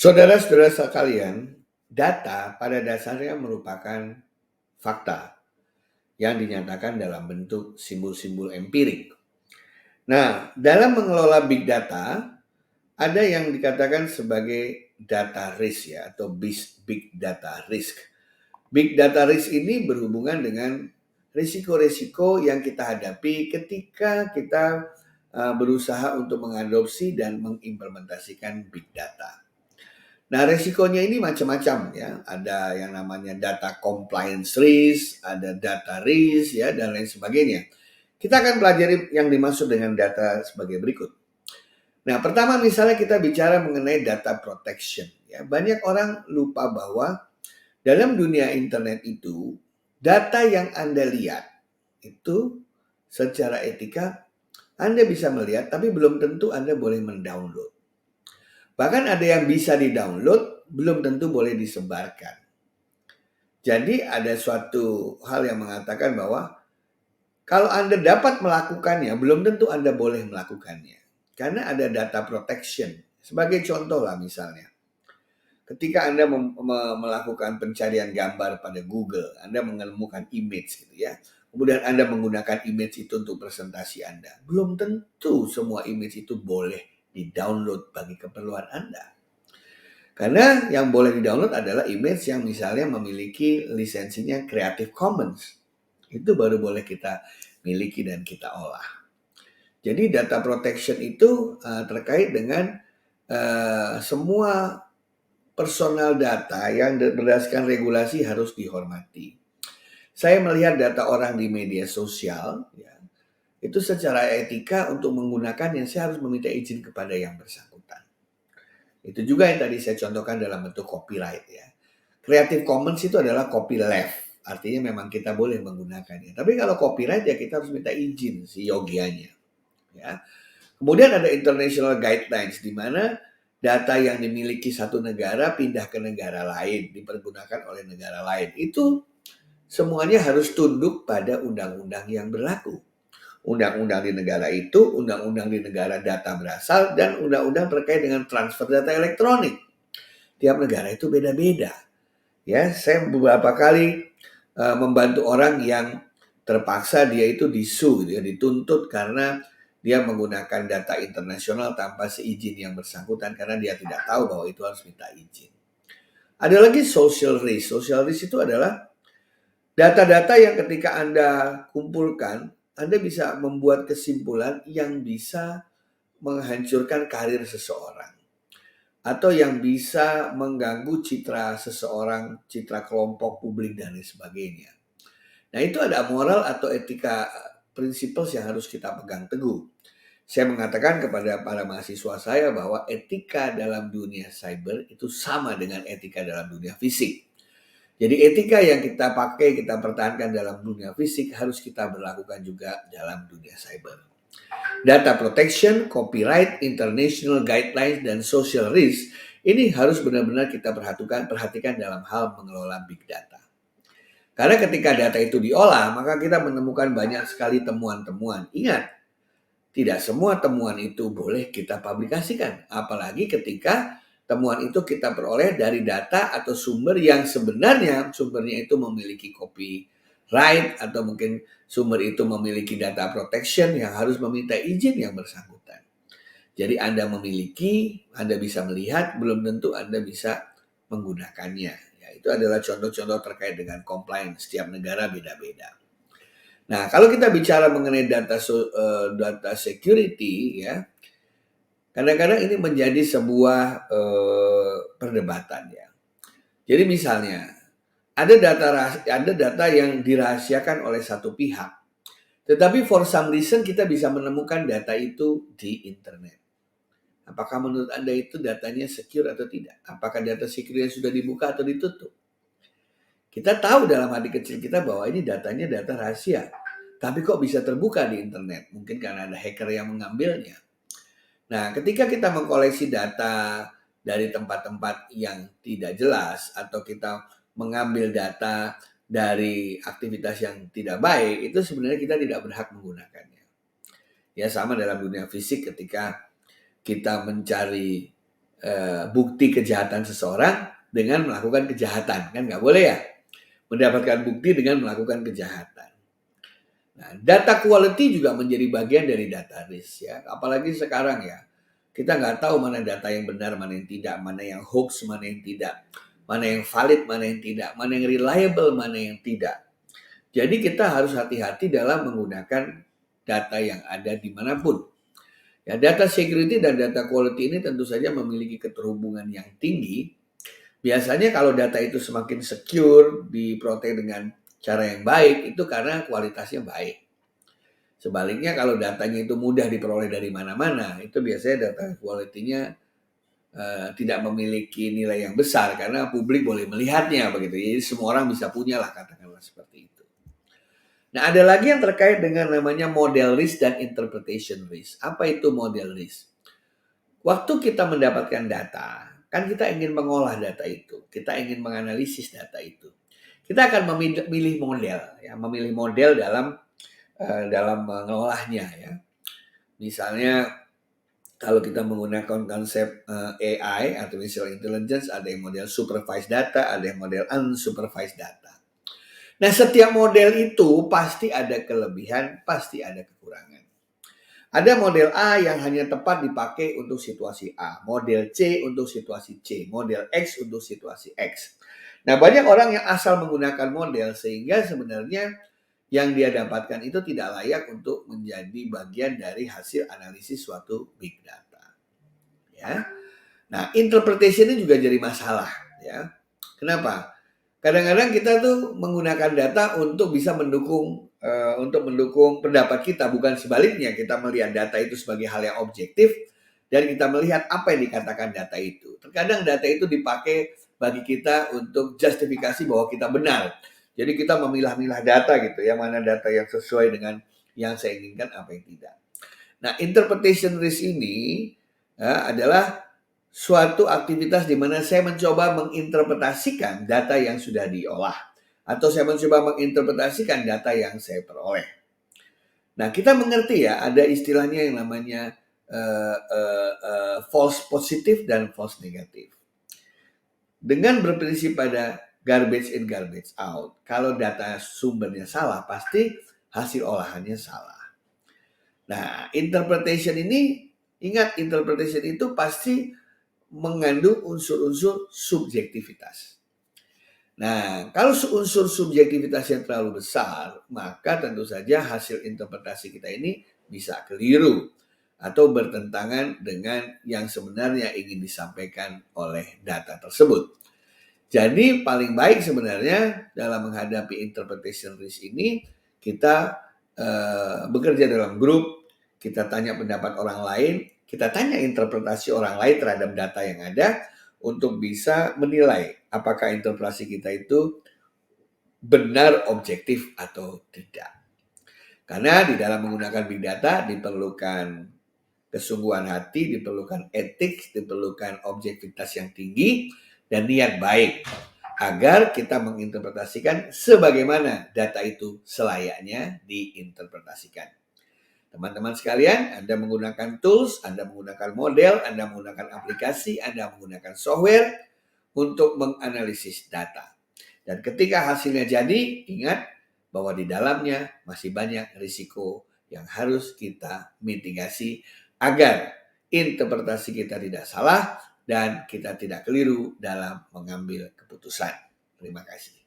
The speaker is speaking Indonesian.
Saudara-saudara sekalian, data pada dasarnya merupakan fakta yang dinyatakan dalam bentuk simbol-simbol empirik. Nah, dalam mengelola big data, ada yang dikatakan sebagai data risk ya, atau big data risk. Big data risk ini berhubungan dengan risiko-risiko yang kita hadapi ketika kita berusaha untuk mengadopsi dan mengimplementasikan big data. Nah, resikonya ini macam-macam ya. Ada yang namanya data compliance risk, ada data risk ya, dan lain sebagainya. Kita akan pelajari yang dimaksud dengan data sebagai berikut. Nah, pertama misalnya kita bicara mengenai data protection ya. Banyak orang lupa bahwa dalam dunia internet itu data yang Anda lihat itu secara etika Anda bisa melihat tapi belum tentu Anda boleh mendownload. Bahkan ada yang bisa di-download, belum tentu boleh disebarkan. Jadi ada suatu hal yang mengatakan bahwa kalau Anda dapat melakukannya, belum tentu Anda boleh melakukannya. Karena ada data protection. Sebagai contoh lah misalnya, ketika Anda melakukan pencarian gambar pada Google, Anda menemukan image gitu ya. Kemudian Anda menggunakan image itu untuk presentasi Anda. Belum tentu semua image itu boleh di-download bagi keperluan Anda. Karena yang boleh di-download adalah image yang misalnya memiliki lisensinya Creative Commons. Itu baru boleh kita miliki dan kita olah. Jadi data protection itu terkait dengan semua personal data yang berdasarkan regulasi harus dihormati. Saya melihat data orang di media sosial, ya, itu secara etika untuk menggunakannya saya harus meminta izin kepada yang bersangkutan. Itu juga yang tadi saya contohkan dalam bentuk copyright ya. Creative Commons itu adalah copyleft, artinya memang kita boleh menggunakannya. Tapi kalau copyright ya kita harus minta izin si yogianya. Ya. Kemudian ada international guidelines di mana data yang dimiliki satu negara pindah ke negara lain, dipergunakan oleh negara lain. Itu semuanya harus tunduk pada undang-undang yang berlaku. Undang-undang di negara itu, undang-undang di negara data berasal, dan undang-undang terkait dengan transfer data elektronik. Tiap negara itu beda-beda. Ya, saya beberapa kali membantu orang yang terpaksa dia itu disu, gitu ya, dituntut karena dia menggunakan data internasional tanpa seizin yang bersangkutan karena dia tidak tahu bahwa itu harus minta izin. Ada lagi social risk. Social risk itu adalah data-data yang ketika Anda kumpulkan, Anda bisa membuat kesimpulan yang bisa menghancurkan karir seseorang. Atau yang bisa mengganggu citra seseorang, citra kelompok publik, dan lain sebagainya. Nah itu ada moral atau etika prinsipal yang harus kita pegang teguh. Saya mengatakan kepada para mahasiswa saya bahwa etika dalam dunia cyber itu sama dengan etika dalam dunia fisik. Jadi etika yang kita pakai, kita pertahankan dalam dunia fisik harus kita berlakukan juga dalam dunia cyber. Data protection, copyright, international guidelines, dan social risk ini harus benar-benar kita perhatikan dalam hal mengelola big data. Karena ketika data itu diolah, maka kita menemukan banyak sekali temuan-temuan. Ingat, tidak semua temuan itu boleh kita publikasikan. Apalagi ketika temuan itu kita peroleh dari data atau sumber yang sebenarnya sumbernya itu memiliki copyright atau mungkin sumber itu memiliki data protection yang harus meminta izin yang bersangkutan. Jadi Anda memiliki, Anda bisa melihat, belum tentu Anda bisa menggunakannya. Ya, itu adalah contoh-contoh terkait dengan compliance. Setiap negara beda-beda. Nah, kalau kita bicara mengenai data security ya, kadang-kadang ini menjadi sebuah perdebatan ya. Jadi misalnya ada data yang dirahasiakan oleh satu pihak, tetapi for some reason kita bisa menemukan data itu di internet. Apakah menurut Anda itu datanya secure atau tidak? Apakah data secure yang sudah dibuka atau ditutup? Kita tahu dalam hati kecil kita bahwa ini datanya data rahasia. Tapi kok bisa terbuka di internet? Mungkin karena ada hacker yang mengambilnya. Nah, ketika kita mengkoleksi data dari tempat-tempat yang tidak jelas atau kita mengambil data dari aktivitas yang tidak baik, itu sebenarnya kita tidak berhak menggunakannya. Ya, sama dalam dunia fisik ketika kita mencari bukti kejahatan seseorang dengan melakukan kejahatan. Kan nggak boleh ya? Mendapatkan bukti dengan melakukan kejahatan. Nah, data quality juga menjadi bagian dari data risk ya. Apalagi sekarang ya, kita nggak tahu mana data yang benar, mana yang tidak, mana yang hoax, mana yang tidak, mana yang valid, mana yang tidak, mana yang reliable, mana yang tidak. Jadi kita harus hati-hati dalam menggunakan data yang ada dimanapun. Ya, data security dan data quality ini tentu saja memiliki keterhubungan yang tinggi. Biasanya kalau data itu semakin secure, diprotek dengan cara yang baik, itu karena kualitasnya baik. Sebaliknya kalau datanya itu mudah diperoleh dari mana-mana, itu biasanya data quality-nya tidak memiliki nilai yang besar karena publik boleh melihatnya begitu. Jadi semua orang bisa punya lah, katakanlah seperti itu. Nah, ada lagi yang terkait dengan namanya model risk dan interpretation risk. Apa itu model risk? Waktu kita mendapatkan data, kan kita ingin mengolah data itu, kita ingin menganalisis data itu. Kita akan memilih model, ya, memilih model dalam mengolahnya, ya. Misalnya kalau kita menggunakan konsep AI, artificial intelligence, ada yang model supervised data, ada yang model unsupervised data. Nah, setiap model itu pasti ada kelebihan, pasti ada kekurangan. Ada model A yang hanya tepat dipakai untuk situasi A, model C untuk situasi C, model X untuk situasi X. Nah, banyak orang yang asal menggunakan model sehingga sebenarnya yang dia dapatkan itu tidak layak untuk menjadi bagian dari hasil analisis suatu big data. Ya. Nah, interpretation ini juga jadi masalah, ya. Kenapa? Kadang-kadang kita tuh menggunakan data untuk bisa mendukung pendapat kita, bukan sebaliknya. Kita melihat data itu sebagai hal yang objektif dan kita melihat apa yang dikatakan data itu. Terkadang data itu dipakai bagi kita untuk justifikasi bahwa kita benar. Jadi kita memilah-milah data gitu ya, mana data yang sesuai dengan yang saya inginkan, apa yang tidak. Nah, interpretation risk ini ya, adalah suatu aktivitas di mana saya mencoba menginterpretasikan data yang sudah diolah atau saya mencoba menginterpretasikan data yang saya peroleh. Nah, kita mengerti ya ada istilahnya yang namanya false positive dan false negative. Dengan berprinsip pada garbage in garbage out, kalau data sumbernya salah pasti hasil olahannya salah. Nah, interpretation ini, ingat interpretation itu pasti mengandung unsur-unsur subjektivitas. Nah, kalau unsur subjektivitas yang terlalu besar, maka tentu saja hasil interpretasi kita ini bisa keliru atau bertentangan dengan yang sebenarnya ingin disampaikan oleh data tersebut. Jadi paling baik sebenarnya dalam menghadapi interpretation risk ini, kita bekerja dalam grup, kita tanya pendapat orang lain, kita tanya interpretasi orang lain terhadap data yang ada untuk bisa menilai apakah interpretasi kita itu benar, objektif atau tidak. Karena di dalam menggunakan big data diperlukan kesungguhan hati, diperlukan etik, diperlukan objektivitas yang tinggi dan niat baik agar kita menginterpretasikan sebagaimana data itu selayaknya diinterpretasikan. Teman-teman sekalian, Anda menggunakan tools, Anda menggunakan model, Anda menggunakan aplikasi, Anda menggunakan software untuk menganalisis data. Dan ketika hasilnya jadi, ingat bahwa di dalamnya masih banyak risiko yang harus kita mitigasi agar interpretasi kita tidak salah dan kita tidak keliru dalam mengambil keputusan. Terima kasih.